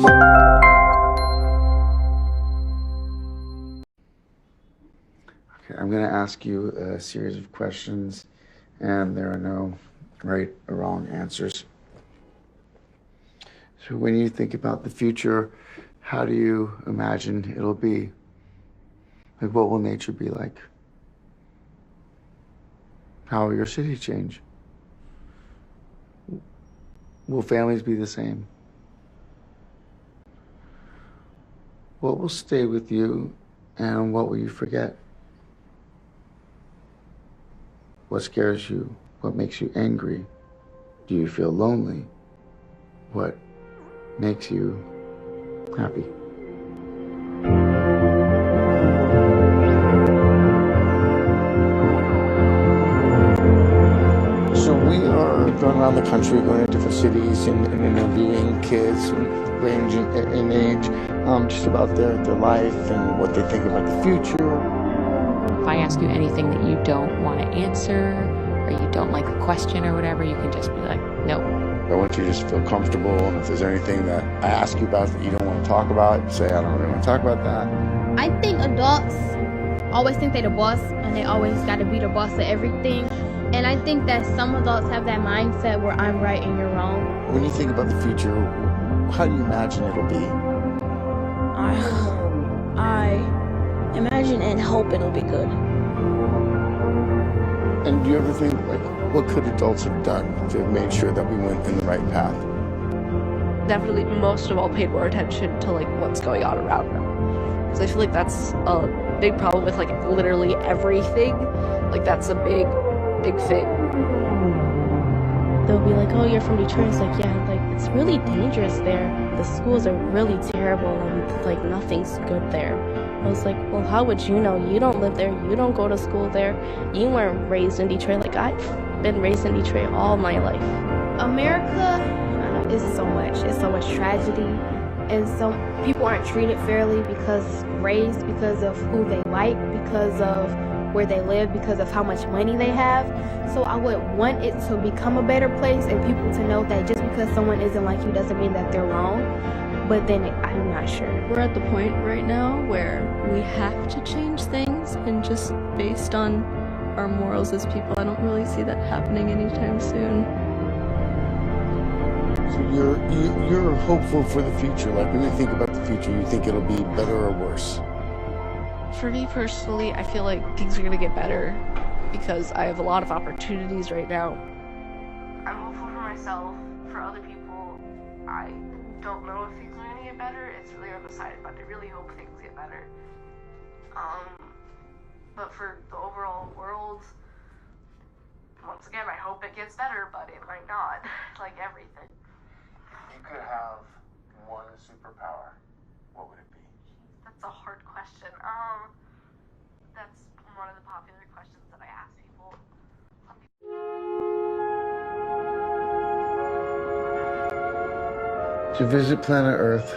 I'm going to ask you a series of questions, and there are no right or wrong answers. So when you think about the future, how do you imagine it'll be? Like, what will nature be like? How will your city change? Will families be the same? What will stay with you, and what will you forget? What scares you? What makes you angry? Do you feel lonely? What makes you happy? So we are going around the country, going to different cities and interviewing kids ranging in age, just about their life and what they think about the future. If I ask you anything that you don't want to answer or you don't like the question or whatever, you can just be like, no. I want you to just feel comfortable, and if there's anything that I ask you about that you don't want to talk about, say, I don't really want to talk about that. I think adults always think they're the boss, and they always got to be the boss of everything. And I think that some adults have that mindset where I'm right and you're wrong. When you think about the future, how do you imagine it'll be? I imagine and hope it'll be good. And do you ever think, like, what could adults have done to have made sure that we went in the right path? Definitely, most of all, paid more attention to, like, what's going on around them. Because I feel like that's a big problem with, like, literally everything. Like, that's a big thing. They'll be like, oh, you're from Detroit. It's like, yeah, like, it's really dangerous there. The schools are really terrible, and, like, nothing's good there. I was like, well, how would you know? You don't live there. You don't go to school there. You weren't raised in Detroit. Like, I've been raised in Detroit all my life. America is so much. It's so much tragedy. And so people aren't treated fairly raised because of who they like, because of where they live, because of how much money they have. So I would want it to become a better place and people to know that just because someone isn't like you doesn't mean that they're wrong. But then I'm not sure. We're at the point right now where we have to change things, and just based on our morals as people, I don't really see that happening anytime soon. So you're hopeful for the future. Like, when you think about the future, you think it'll be better or worse? For me personally, I feel like things are going to get better because I have a lot of opportunities right now. I'm hopeful for myself. For other people, I don't know if things are going to get better. It's really undecided, but I really hope things get better. But for the overall world, once again, I hope it gets better, but it might not, like everything. If you could have one superpower, what would it be? That's a hard question. That's one of the popular questions that I ask people. To visit planet Earth,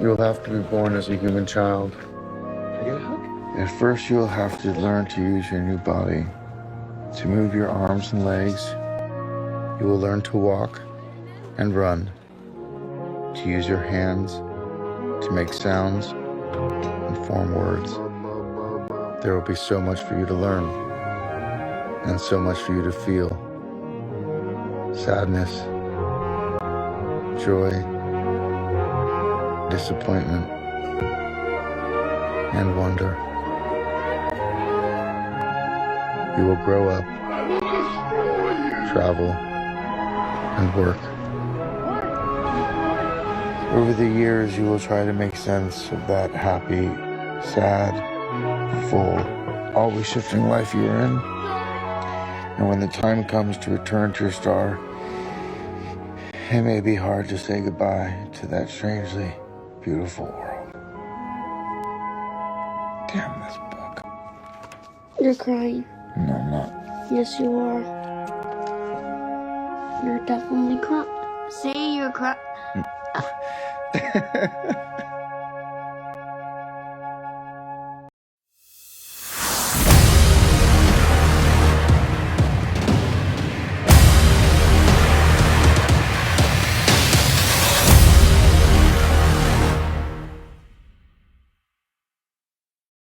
you will have to be born as a human child. Can I get a hug? At first, you will have to learn to use your new body, to move your arms and legs. You will learn to walk and run, to use your hands, to make sounds and form words. There will be so much for you to learn, and so much for you to feel. Sadness, joy, disappointment, and wonder. You will grow up, travel, and work. Over the years, you will try to make sense of that happy, sad, full, always shifting life you are in. And when the time comes to return to your star, it may be hard to say goodbye to that strangely beautiful world. Damn this book. You're crying. No, I'm not. Yes, you are. You're definitely crying. Say you're crying.